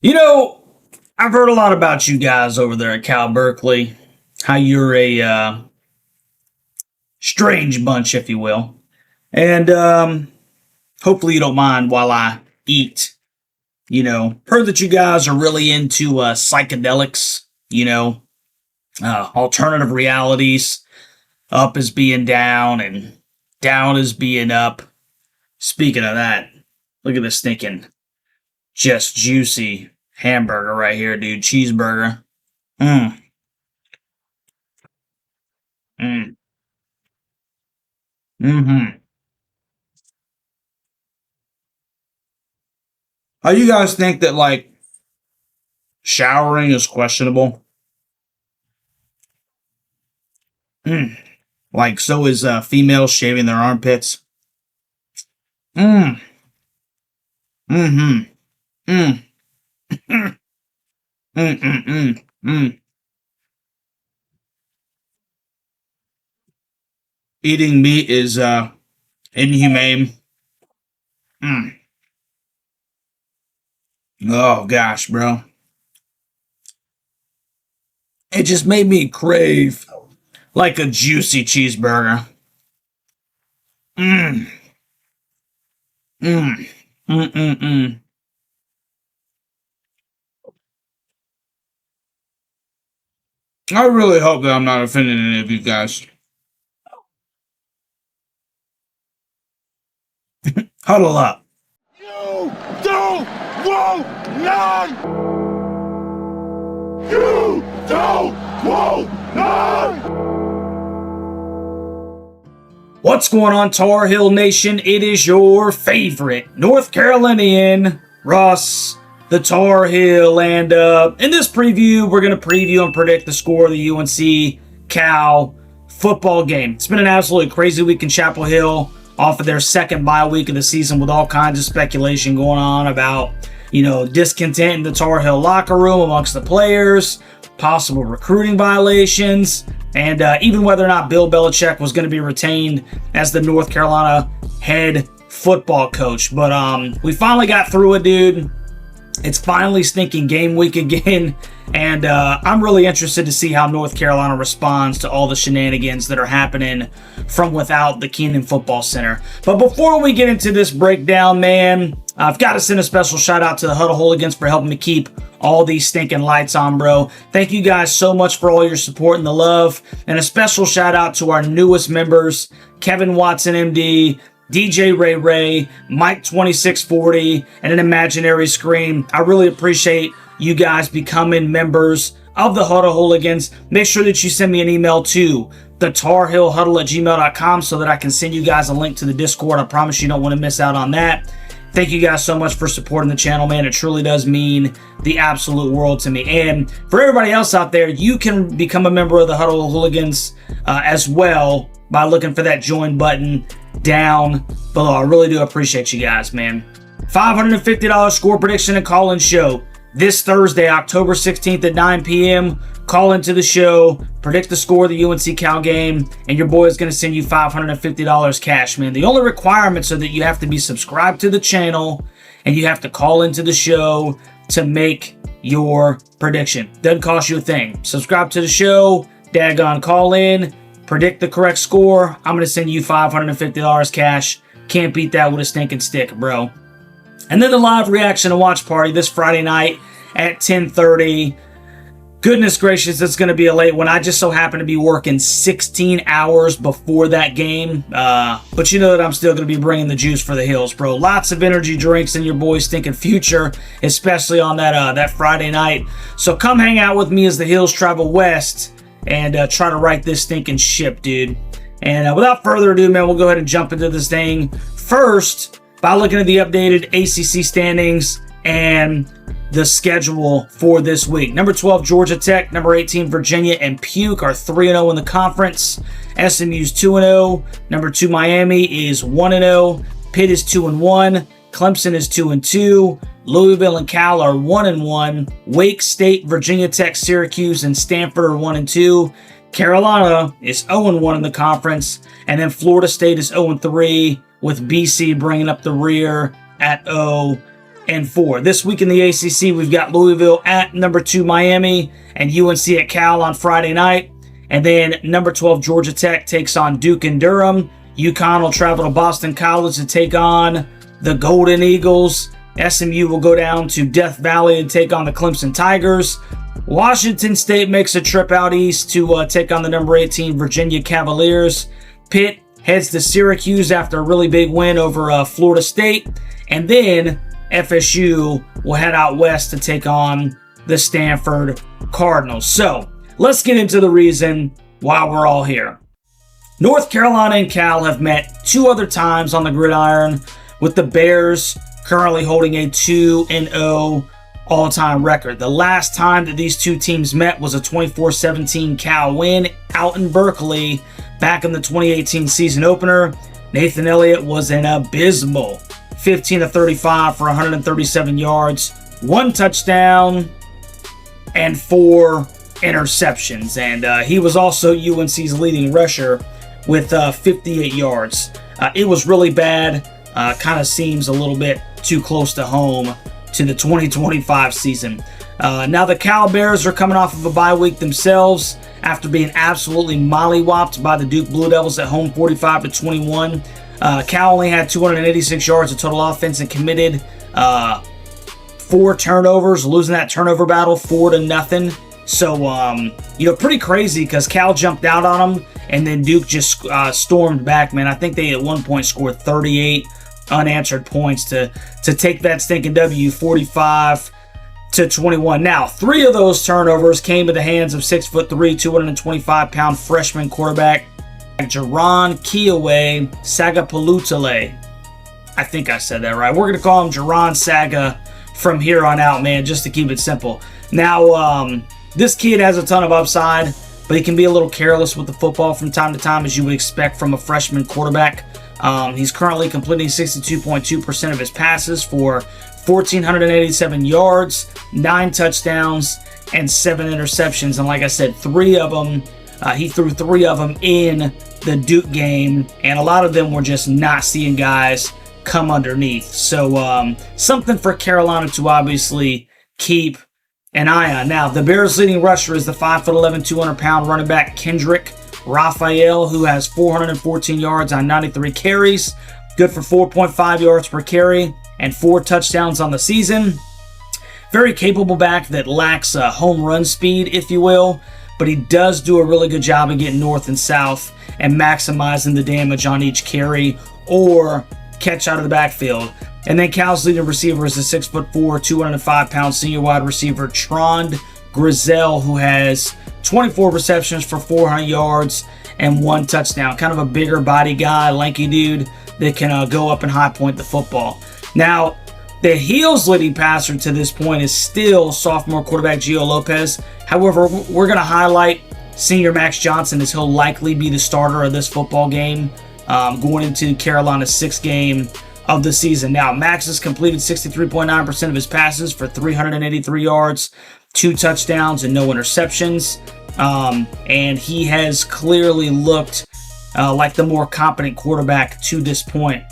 You know, I've heard a lot about you guys over there at Cal Berkeley. How you're a strange bunch, if you will. And hopefully you don't mind while I eat. Heard that you guys are really into psychedelics, alternative realities. Up is being down and down is being up. Speaking of that, look at this stinking just juicy hamburger right here, dude. Cheeseburger. Mmm. Mm. Mm-hmm. How you guys think that showering is questionable? Mm. Like so is females shaving their armpits. Mm. Mm-hmm. Mm. Mm. Mm. Mm. Mm. Mm. Eating meat is inhumane. Mm. Oh gosh, bro. It just made me crave like a juicy cheeseburger. Mm. Mm. Mm. Mm. Mm. I really hope that I'm not offending any of you guys. Huddle up. You don't want none! You don't want none! What's going on, Tar Heel Nation? It is your favorite North Carolinian, Ross, the Tar Heel. And in this preview, we're going to preview and predict the score of the UNC Cal football game. It's been an absolutely crazy week in Chapel Hill off of their second bye week of the season with all kinds of speculation going on about, discontent in the Tar Heel locker room amongst the players, possible recruiting violations, and even whether or not Bill Belichick was going to be retained as the North Carolina head football coach. But we finally got through it, dude. It's finally stinking game week again, and I'm really interested to see how North Carolina responds to all the shenanigans that are happening from without the Kenan Football Center. But before we get into this breakdown, man, I've got to send a special shout out to the Huddle Hooligans for helping me keep all these stinking lights on, bro. Thank you guys so much for all your support and the love, and a special shout out to our newest members, Kevin Watson, MD, DJ Ray Ray, Mike 2640, and an imaginary screen. I really appreciate you guys becoming members of the Huddle Hooligans. Make sure that you send me an email to thetarheelhuddle@gmail.com so that I can send you guys a link to the Discord. I promise you don't want to miss out on that. Thank you guys so much for supporting the channel, man. It truly does mean the absolute world to me. And for everybody else out there, you can become a member of the Huddle Hooligans as well by looking for that join button down below. I really do appreciate you guys, man. $550 score prediction and call-in show this Thursday, October 16th at 9 p.m. Call into the show, predict the score of the UNC Cal game, and your boy is going to send you $550 cash, man. The only requirements are that you have to be subscribed to the channel and you have to call into the show to make your prediction. Doesn't cost you a thing. Subscribe to the show, daggone call in, predict the correct score. I'm going to send you $550 cash. Can't beat that with a stinking stick, bro. And then the live reaction and watch party this Friday night at 10:30. Goodness gracious, it's going to be a late one. I just so happen to be working 16 hours before that game. But you know that I'm still going to be bringing the juice for the Hills, bro. Lots of energy drinks in your boy's stinking future, especially on that Friday night. So come hang out with me as the Hills travel west and try to right this stinking ship, dude. And without further ado, man, we'll go ahead and jump into this thing first by looking at the updated ACC standings and the schedule for this week. Number 12, Georgia Tech. Number 18, Virginia and Puke are 3-0 in the conference. SMU's 2-0. Number 2, Miami is 1-0. Pitt is 2-1. Clemson is 2-2. Louisville and Cal are 1-1. Wake State, Virginia Tech, Syracuse, and Stanford are 1-2. Carolina is 0-1 in the conference. And then Florida State is 0-3, with BC bringing up the rear at 0-2. This week in the ACC, we've got Louisville at number 2 Miami and UNC at Cal on Friday night. And then number 12 Georgia Tech takes on Duke and Durham. UConn will travel to Boston College to take on the Golden Eagles. SMU will go down to Death Valley and take on the Clemson Tigers. Washington State makes a trip out east to take on the number 18 Virginia Cavaliers. Pitt heads to Syracuse after a really big win over Florida State. And then FSU will head out west to take on the Stanford Cardinals. So let's get into the reason why we're all here. North Carolina and Cal have met 2 other times on the gridiron, with the Bears currently holding a 2-0 all-time record. The last time that these 2 teams met was a 24-17 Cal win out in Berkeley back in the 2018 season opener. Nathan Elliott was an abysmal 15-35 for 137 yards, 1 touchdown, and 4 interceptions. And he was also UNC's leading rusher with 58 yards. It was really bad. Kind of seems a little bit too close to home to the 2025 season. Now the Cal Bears are coming off of a bye week themselves after being absolutely mollywopped by the Duke Blue Devils at home 45-21. Cal only had 286 yards of total offense and committed 4 turnovers, losing that turnover battle 4-0. So, pretty crazy because Cal jumped out on them and then Duke just stormed back, man. I think they at one point scored 38 unanswered points to take that stinking W 45-21. Now, 3 of those turnovers came at the hands of 6'3", 225-pound freshman quarterback Jaron Kiowe Sagapalutale. I think I said that right. We're going to call him Jaron Saga from here on out, man, just to keep it simple. Now, this kid has a ton of upside, but he can be a little careless with the football from time to time, as you would expect from a freshman quarterback. He's currently completing 62.2% of his passes for 1,487 yards, 9 touchdowns, and 7 interceptions. And like I said, 3 of them, he threw 3 of them in the Duke game, and a lot of them were just not seeing guys come underneath. So something for Carolina to obviously keep an eye on. Now, the Bears' leading rusher is the 5'11", 200-pound running back Kendrick Raphael, who has 414 yards on 93 carries, good for 4.5 yards per carry, and 4 touchdowns on the season. Very capable back that lacks home run speed, if you will, but he does do a really good job of getting north and south and maximizing the damage on each carry or catch out of the backfield. And then Cal's leading receiver is the 6'4", 205-pound senior wide receiver Trond Grizel, who has 24 receptions for 400 yards and 1 touchdown. Kind of a bigger body guy, lanky dude that can go up and high point the football. Now, the Heels' leading passer to this point is still sophomore quarterback Gio Lopez. However, we're going to highlight senior Max Johnson, as he'll likely be the starter of this football game going into Carolina's 6th game of the season. Now, Max has completed 63.9% of his passes for 383 yards, 2 touchdowns, and no interceptions. And he has clearly looked like the more competent quarterback to this point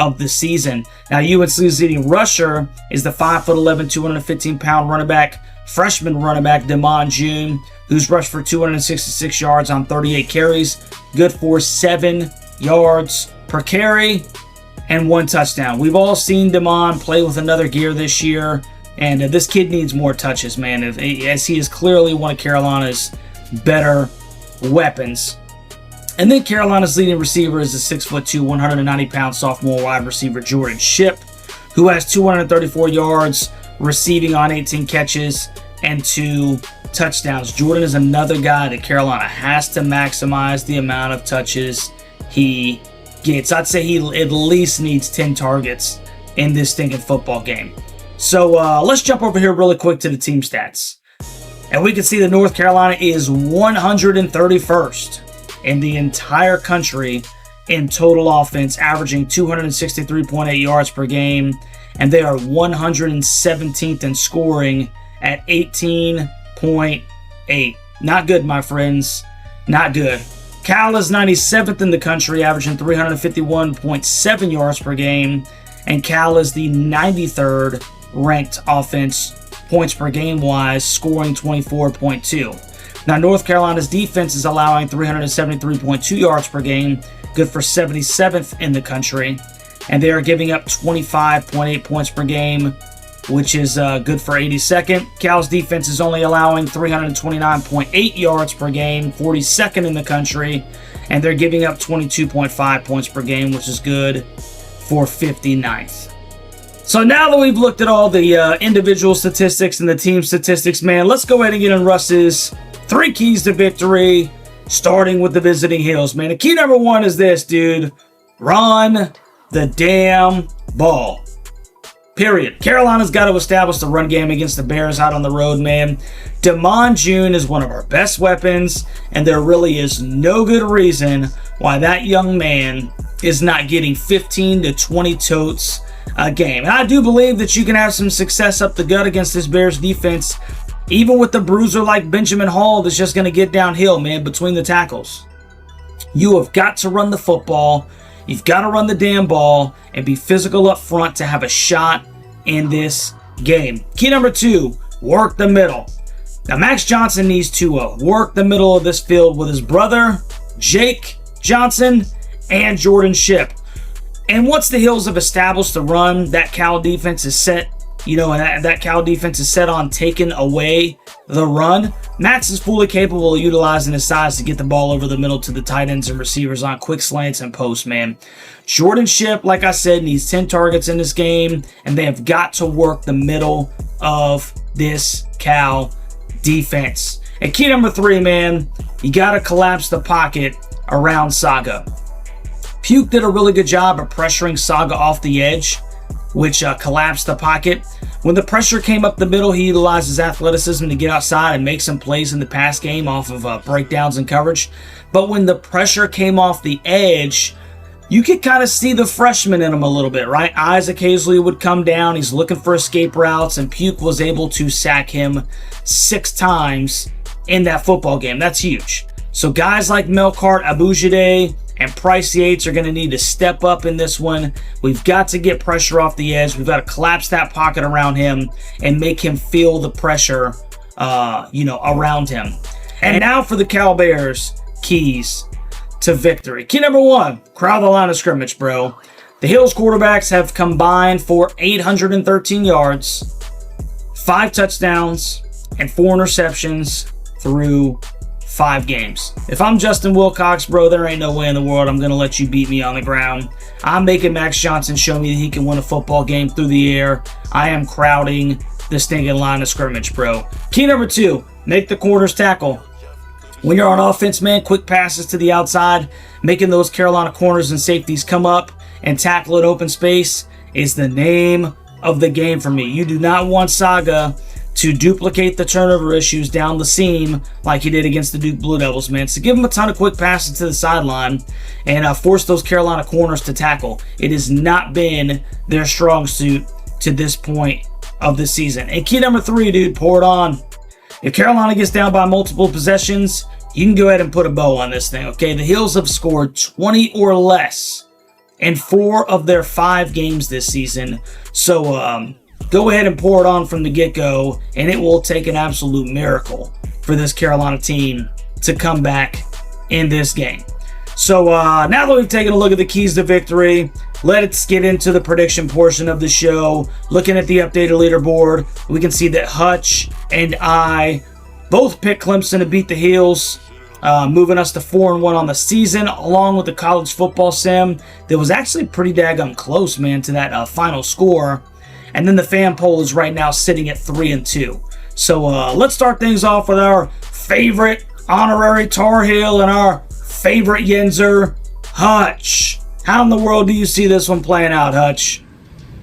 of the season. Now, UNC's leading rusher is the 5'11", 215-pound freshman running back Damon June, who's rushed for 266 yards on 38 carries, good for 7 yards per carry and 1 touchdown. We've all seen Damon play with another gear this year, and this kid needs more touches, man, as he is clearly one of Carolina's better weapons. And then Carolina's leading receiver is the 6'2", 190-pound sophomore wide receiver Jordan Shipp, who has 234 yards receiving on 18 catches and 2 touchdowns. Jordan is another guy that Carolina has to maximize the amount of touches he gets. I'd say he at least needs 10 targets in this stinking football game. So let's jump over here really quick to the team stats. And we can see that North Carolina is 131st in the entire country in total offense, averaging 263.8 yards per game, and they are 117th in scoring at 18.8. Not good, my friends. Not good. Cal is 97th in the country, averaging 351.7 yards per game, and Cal is the 93rd ranked offense points per game wise, scoring 24.2. Now, North Carolina's defense is allowing 373.2 yards per game, good for 77th in the country. And they are giving up 25.8 points per game, which is good for 82nd. Cal's defense is only allowing 329.8 yards per game, 42nd in the country. And they're giving up 22.5 points per game, which is good for 59th. So now that we've looked at all the individual statistics and the team statistics, man, let's go ahead and get in Russ's 3 keys to victory, starting with the visiting Heels, man. The key number 1 is this, dude. Run the damn ball. Period. Carolina's got to establish the run game against the Bears out on the road, man. Damon June is one of our best weapons, and there really is no good reason why that young man is not getting 15 to 20 totes a game. And I do believe that you can have some success up the gut against this Bears defense, even with the bruiser like Benjamin Hall that's just going to get downhill, man, between the tackles. You have got to run the football. You've got to run the damn ball and be physical up front to have a shot in this game. Key number 2, work the middle. Now, Max Johnson needs to work the middle of this field with his brother, Jake Johnson, and Jordan Shipp. And once the Heels have established the run, that Cal defense is set, and that Cal defense is set on taking away the run, Max is fully capable of utilizing his size to get the ball over the middle to the tight ends and receivers on quick slants and posts, man. Jordan Shipp, like I said, needs 10 targets in this game, and they have got to work the middle of this Cal defense. And key number 3, man, you got to collapse the pocket around Saga. Puke did a really good job of pressuring Saga off the edge, which collapsed the pocket. When the pressure came up the middle, he utilized his athleticism to get outside and make some plays in the pass game off of breakdowns and coverage. But when the pressure came off the edge, you could kind of see the freshman in him a little bit, right? Eyes occasionally would come down. He's looking for escape routes, and Puke was able to sack him 6 times in that football game. That's huge. So guys like Melkart Abujide and Price Yates are going to need to step up in this one. We've got to get pressure off the edge. We've got to collapse that pocket around him and make him feel the pressure, around him. And now for the Cal Bears keys to victory. Key number 1, crowd the line of scrimmage, bro. The Heels quarterbacks have combined for 813 yards, 5 touchdowns, and 4 interceptions through 5 games. If I'm Justin Wilcox, bro, there ain't no way in the world I'm going to let you beat me on the ground. I'm making Max Johnson show me that he can win a football game through the air. I am crowding the stinking line of scrimmage, bro. Key number 2, make the corners tackle. When you're on offense, man, quick passes to the outside, making those Carolina corners and safeties come up and tackle in open space is the name of the game for me. You do not want Saga to duplicate the turnover issues down the seam like he did against the Duke Blue Devils, man. So give him a ton of quick passes to the sideline and force those Carolina corners to tackle. It has not been their strong suit to this point of the season. And key number 3, dude, pour it on. If Carolina gets down by multiple possessions, you can go ahead and put a bow on this thing, okay? The Heels have scored 20 or less in 4 of their 5 games this season. So, go ahead and pour it on from the get-go, and it will take an absolute miracle for this Carolina team to come back in this game. So now that we've taken a look at the keys to victory, let's get into the prediction portion of the show. Looking at the updated leaderboard, we can see that Hutch and I both picked Clemson to beat the Heels, moving us to 4-1 on the season, along with the college football sim. That was actually pretty daggum close, man, to that final score. And then the fan poll is right now sitting at 3-2. So let's start things off with our favorite honorary Tar Heel and our favorite Yenzer, Hutch. How in the world do you see this one playing out, Hutch?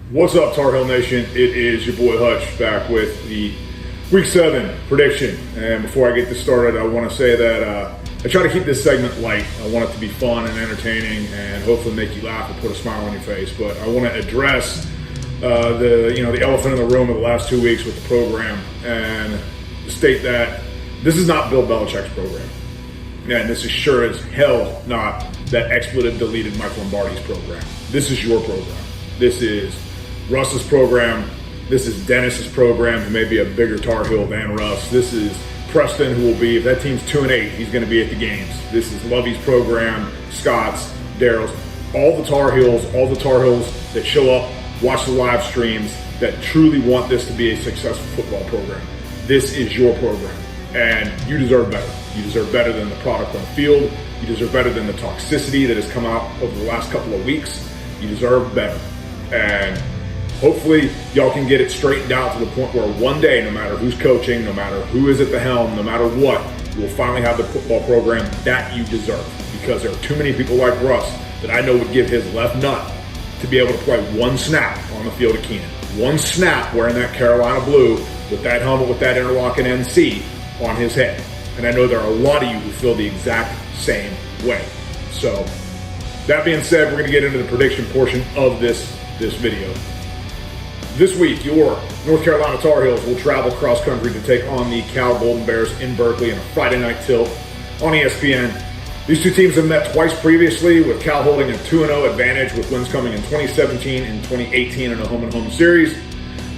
What's up, Tar Heel Nation? It is your boy Hutch back with the Week 7 prediction. And before I get this started, I want to say that I try to keep this segment light. I want it to be fun and entertaining and hopefully make you laugh and put a smile on your face. But I want to address the elephant in the room of the last 2 weeks with the program and state that this is not Bill Belichick's program. And this is sure as hell not that expletive deleted Mike Lombardi's program. This is your program. This is Russ's program. This is Dennis's program, who may be a bigger Tar Heel than Russ. This is Preston, who will be, if that team's 2-8, he's going to be at the games. This is Lovey's program, Scott's, Daryl's, all the Tar Heels that show up, watch the live streams, that truly want this to be a successful football program. This is your program, and you deserve better. You deserve better than the product on the field. You deserve better than the toxicity that has come out over the last couple of weeks. You deserve better. And hopefully y'all can get it straightened out to the point where one day, no matter who's coaching, no matter who is at the helm, no matter what, you will finally have the football program that you deserve. Because there are too many people like Russ that I know would give his left nut to be able to play one snap on the field of Keenan. One snap wearing that Carolina blue with that helmet with that interlocking NC on his head. And I know there are a lot of you who feel the exact same way. So that being said, we're going to get into the prediction portion of this video. This week, your North Carolina Tar Heels will travel cross country to take on the Cal Golden Bears in Berkeley in a Friday night tilt on ESPN. These two teams have met twice previously, with Cal holding a 2-0 advantage with wins coming in 2017 and 2018 in a home-and-home series.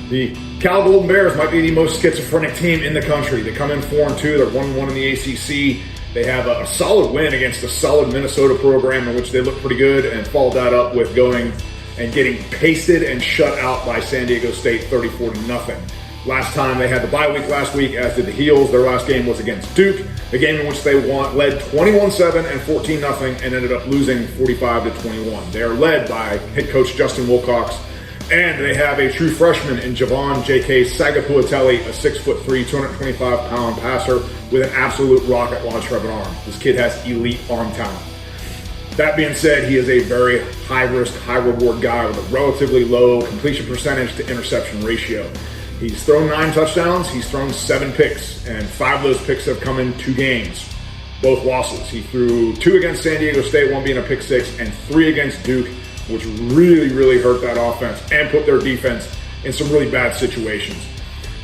The Cal Golden Bears might be the most schizophrenic team in the country. They come in 4-2. They're 1-1 in the ACC. They have a solid win against a solid Minnesota program in which they look pretty good, and followed that up with going and getting pasted and shut out by San Diego State 34-0. Last time they had the bye week last week, as did the Heels. Their last game was against Duke, a game in which they led 21-7 and 14-0 and ended up losing 45-21. They are led by head coach Justin Wilcox, and they have a true freshman in Javon J.K. Sagapuatelli, a 6'3", 225-pound passer with an absolute rocket launcher of an arm. This kid has elite arm talent. That being said, he is a very high-risk, high-reward guy with a relatively low completion percentage to interception ratio. He's thrown 9 touchdowns, he's thrown 7 picks, and 5 of those picks have come in 2 games, both losses. He threw 2 against San Diego State, 1 being a pick 6, and 3 against Duke, which really hurt that offense and put their defense in some really bad situations.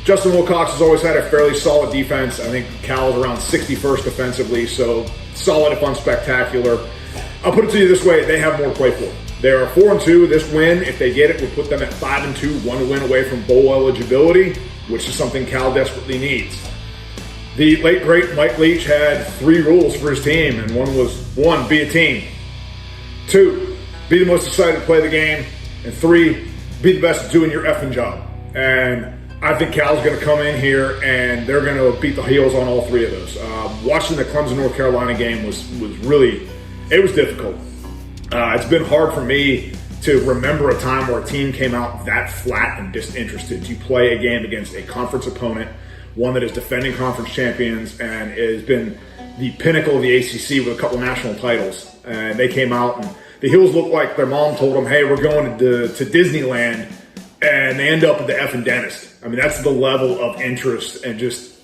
Justin Wilcox has always had a fairly solid defense. I think Cal is around 61st defensively, so solid if unspectacular. I'll put it to you this way, they have more to play for. They are 4-2. This win, if they get it, would put them at 5-2, 1 win away from bowl eligibility, which is something Cal desperately needs. The late, great Mike Leach had 3 rules for his team, and one was, 1, be a team. 2, be the most excited to play the game. And 3, be the best at doing your effing job. And I think Cal's going to come in here and they're going to beat the Heels on all 3 of those. Watching the Clemson, North Carolina game was really, it was difficult. It's been hard for me to remember a time where a team came out that flat and disinterested to play a game against a conference opponent, one that is defending conference champions and has been the pinnacle of the ACC with a couple national titles. And they came out and the Heels looked like their mom told them, hey, we're going to Disneyland, and they end up at the effing dentist. I mean, that's the level of interest and just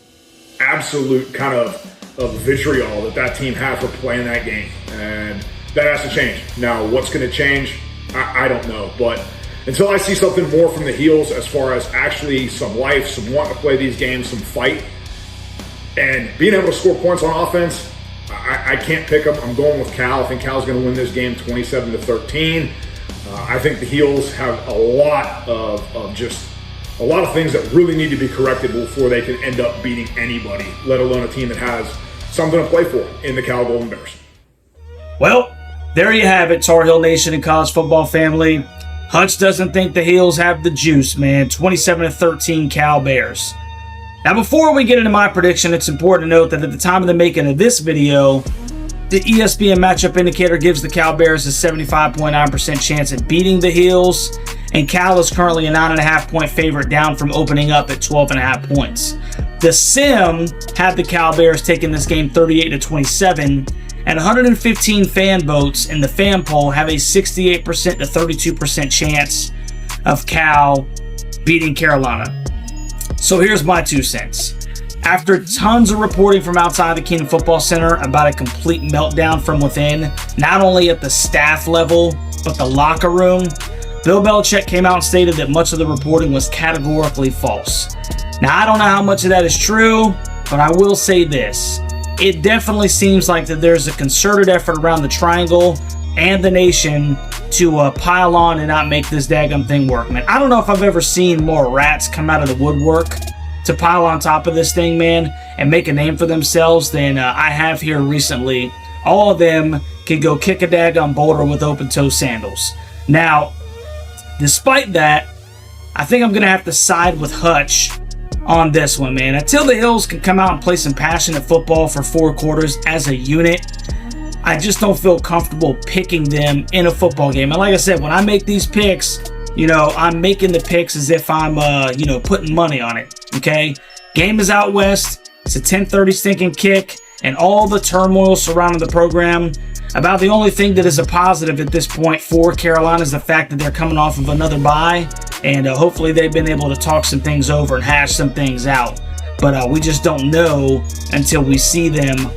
absolute kind of vitriol that team had for playing that game. And that has to change. Now, what's going to change? I don't know. But until I see something more from the Heels as far as actually some life, some wanting to play these games, some fight, and being able to score points on offense, I can't pick them. I'm going with Cal. I think Cal's going to win this game 27-13. I think the Heels have a lot of things that really need to be corrected before they can end up beating anybody, let alone a team that has something to play for in the Cal Golden Bears. Well, there you have it, Tar Heel Nation and college football family. Hutch doesn't think the Heels have the juice, man. 27-13 Cal Bears. Now, before we get into my prediction, it's important to note that at the time of the making of this video, the ESPN matchup indicator gives the Cal Bears a 75.9% chance at beating the Heels, and Cal is currently a 9.5-point favorite, down from opening up at 12.5 points. The Sim had the Cal Bears taking this game 38-27, and 115 fan votes in the fan poll have a 68% to 32% chance of Cal beating Carolina. So here's my 2 cents. After tons of reporting from outside the Kenan Football Center about a complete meltdown from within, not only at the staff level, but the locker room, Bill Belichick came out and stated that much of the reporting was categorically false. Now, I don't know how much of that is true, but I will say this. It definitely seems like that there's a concerted effort around the Triangle and the nation to pile on and not make this daggum thing work, man. I don't know if I've ever seen more rats come out of the woodwork to pile on top of this thing, man, and make a name for themselves than I have here recently. All of them can go kick a daggum boulder with open-toe sandals. Now, despite that, I think I'm going to have to side with Hutch on this one, man. Until the Hills can come out and play some passionate football for 4 quarters as a unit, I just don't feel comfortable picking them in a football game. And like I said, when I make these picks, you know, I'm making the picks as if I'm, you know, putting money on it, okay? Game is out west. It's a 10:30 stinking kick, and all the turmoil surrounding the program. About the only thing that is a positive at this point for Carolina is the fact that they're coming off of another bye, and hopefully they've been able to talk some things over and hash some things out. But we just don't know until we see them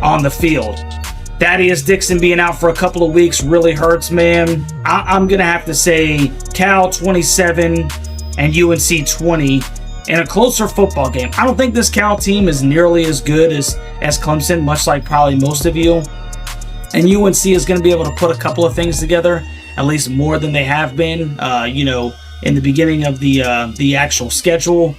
on the field. Thaddeus Dixon being out for a couple of weeks really hurts, man. I'm going to have to say Cal 27 and UNC 20 in a closer football game. I don't think this Cal team is nearly as good as Clemson, much like probably most of you. And UNC is going to be able to put a couple of things together, at least more than they have been, you know, in the beginning of the actual schedule.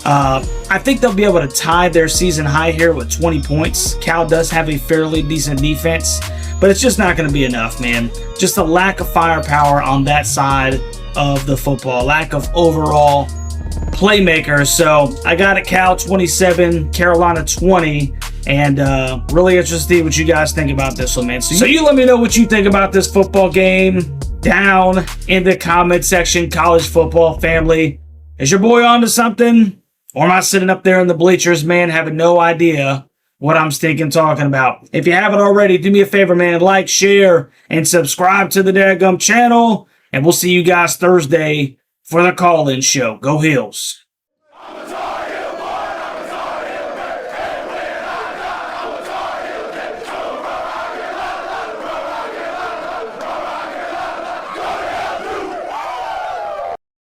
I think they'll be able to tie their season high here with 20 points. Cal does have a fairly decent defense, but it's just not going to be enough, man. Just a lack of firepower on that side of the football, lack of overall playmakers. So I got it, Cal 27, Carolina 20, and really interested to see what you guys think about this one, man. So you let me know what you think about this football game down in the comment section, college football family. Is your boy onto something? Or am I sitting up there in the bleachers, man, having no idea what I'm stinking talking about? If you haven't already, do me a favor, man. Like, share, and subscribe to the daggum channel. And we'll see you guys Thursday for the call-in show. Go Heels.